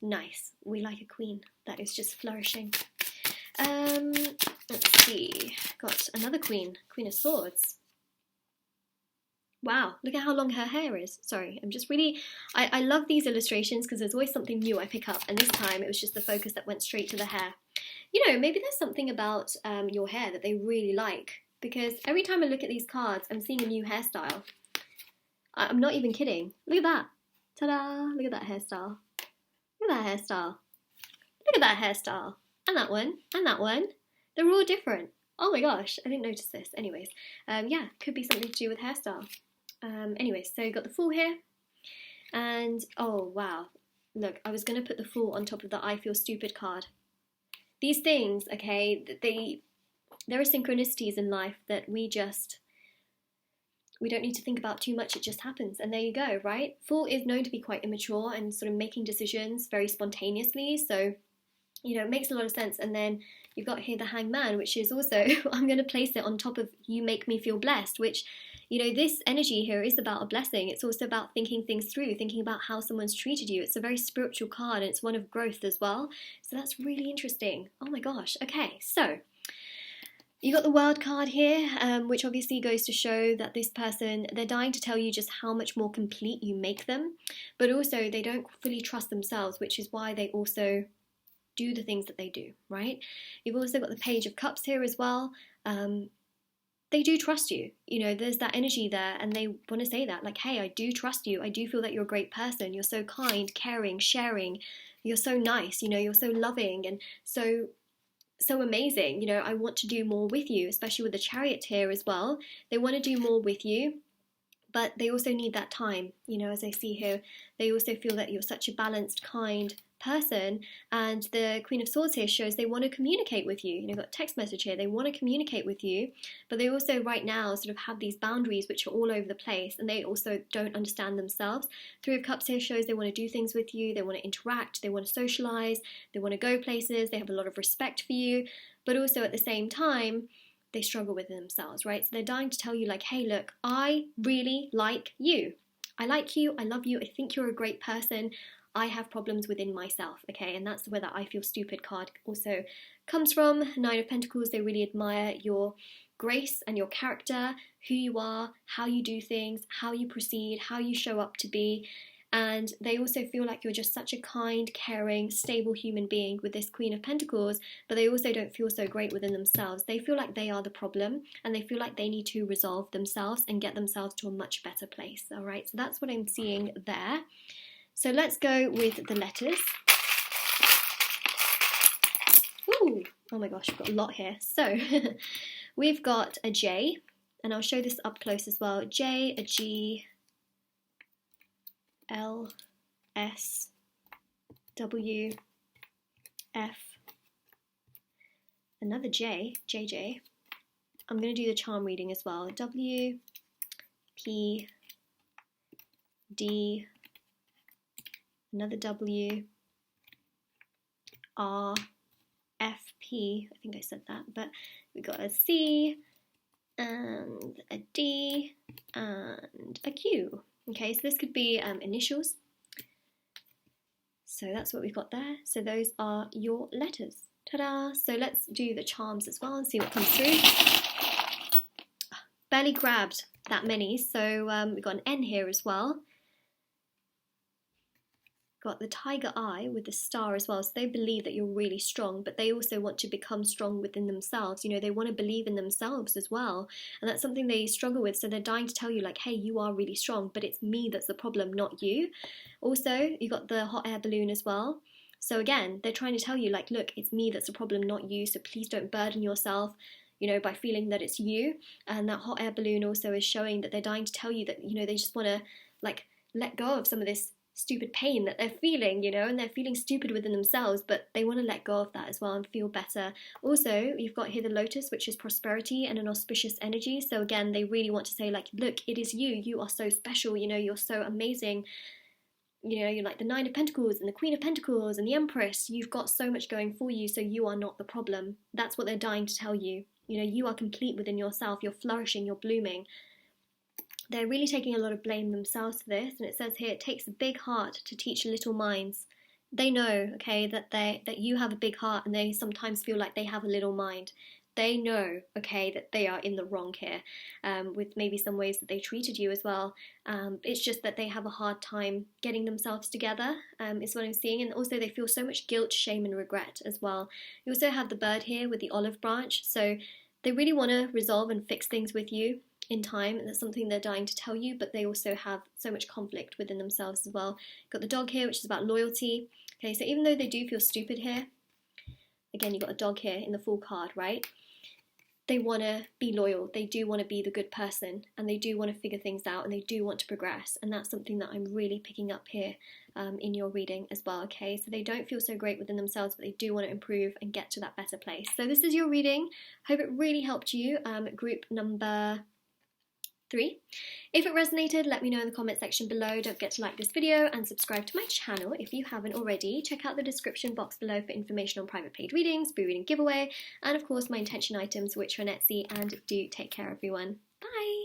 Nice. We like a queen that is just flourishing. Let's see. Got another queen. Queen of Swords. Wow, look at how long her hair is. Sorry, I'm just really... I love these illustrations because there's always something new I pick up, and this time it was just the focus that went straight to the hair. You know, maybe there's something about your hair that they really like, because every time I look at these cards, I'm seeing a new hairstyle. I'm not even kidding. Look at that. Ta-da! Look at that hairstyle. Look at that hairstyle. Look at that hairstyle. And that one. And that one. They're all different. Oh my gosh, I didn't notice this. Anyways, yeah, could be something to do with hairstyle. Anyway, so you got the Fool here. And, oh wow. Look, I was going to put the Fool on top of the I Feel Stupid card. These things, okay, there are synchronicities in life that we don't need to think about too much, it just happens. And there you go, right? Fool is known to be quite immature and sort of making decisions very spontaneously. So, you know, it makes a lot of sense. And then you've got here the Hangman, which is also, I'm going to place it on top of You Make Me Feel Blessed, which, you know, this energy here is about a blessing. It's also about thinking things through, thinking about how someone's treated you. It's a very spiritual card, and it's one of growth as well. So that's really interesting. Oh my gosh. Okay, so you got the World card here, which obviously goes to show that this person, they're dying to tell you just how much more complete you make them, but also they don't fully trust themselves, which is why they also do the things that they do, right? You've also got the Page of Cups here as well. They do trust you. You know, there's that energy there, and they want to say that, like, hey, I do trust you. I do feel that you're a great person. You're so kind, caring, sharing. You're so nice, you know, you're so loving and so amazing. You know, I want to do more with you, especially with the Chariot here as well. They want to do more with you, but they also need that time. You know, as I see here, they also feel that you're such a balanced, kind person, and the Queen of Swords here shows they want to communicate with you. You know, you've got text message here, they want to communicate with you, but they also right now sort of have these boundaries which are all over the place, and they also don't understand themselves. Three of Cups here shows they want to do things with you, they want to interact, they want to socialize, they want to go places, they have a lot of respect for you, but also at the same time they struggle with themselves, right? So they're dying to tell you, like, hey, look, I really like you. I like you, I love you, I think you're a great person. I have problems within myself, okay? And that's where that I Feel Stupid card also comes from. Nine of Pentacles, they really admire your grace and your character, who you are, how you do things, how you proceed, how you show up to be. And they also feel like you're just such a kind, caring, stable human being with this Queen of Pentacles, but they also don't feel so great within themselves. They feel like they are the problem, and they feel like they need to resolve themselves and get themselves to a much better place, all right? So that's what I'm seeing there. So let's go with the letters. Ooh, oh my gosh, we've got a lot here. So we've got a J, and I'll show this up close as well. J, a G, L, S, W, F, another J, JJ. I'm going to do the charm reading as well. W, P, D, another W, R, F, P, I think I said that, but we got a C, and a D, and a Q. Okay, so this could be initials. So that's what we've got there. So those are your letters. Ta-da! So let's do the charms as well and see what comes through. Barely grabbed that many, so we've got an N here as well. got the tiger eye with the star as well. So they believe that you're really strong, but they also want to become strong within themselves. You know, they want to believe in themselves as well. And that's something they struggle with. So they're dying to tell you, like, hey, you are really strong, but it's me that's the problem, not you. Also, you got the hot air balloon as well. So again, they're trying to tell you, like, look, it's me that's the problem, not you. So please don't burden yourself, you know, by feeling that it's you. And that hot air balloon also is showing that they're dying to tell you that, you know, they just want to, like, let go of some of this stupid pain that they're feeling, you know, and they're feeling stupid within themselves, but they want to let go of that as well and feel better. Also, you've got here the lotus, which is prosperity and an auspicious energy. So again, they really want to say, like, look, it is you. You are so special. You know, you're so amazing. You know, you're like the Nine of Pentacles and the Queen of Pentacles and the Empress. You've got so much going for you, so you are not the problem. That's what they're dying to tell you. You know, you are complete within yourself. You're flourishing. You're blooming. They're really taking a lot of blame themselves for this, and it says here, it takes a big heart to teach little minds. They know, okay, that you have a big heart, and they sometimes feel like they have a little mind. They know, okay, that they are in the wrong here, with maybe some ways that they treated you as well. It's just that they have a hard time getting themselves together, is what I'm seeing. And also they feel so much guilt, shame, and regret as well. You also have the bird here with the olive branch, so they really want to resolve and fix things with you in time, and that's something they're dying to tell you, but they also have so much conflict within themselves as well. Got the dog here, which is about loyalty. Okay, so even though they do feel stupid here, again, you've got a dog here in the Fool card, right? They want to be loyal, they do want to be the good person, and they do want to figure things out, and they do want to progress, and that's something that I'm really picking up here in your reading as well, okay? So they don't feel so great within themselves, but they do want to improve and get to that better place. So this is your reading. Hope it really helped you. Group number 3. If it resonated, let me know in the comment section below. Don't forget to like this video and subscribe to my channel if you haven't already. Check out the description box below for information on private paid readings, free reading giveaway, and of course my intention items, which are on Etsy. And do take care, everyone. Bye!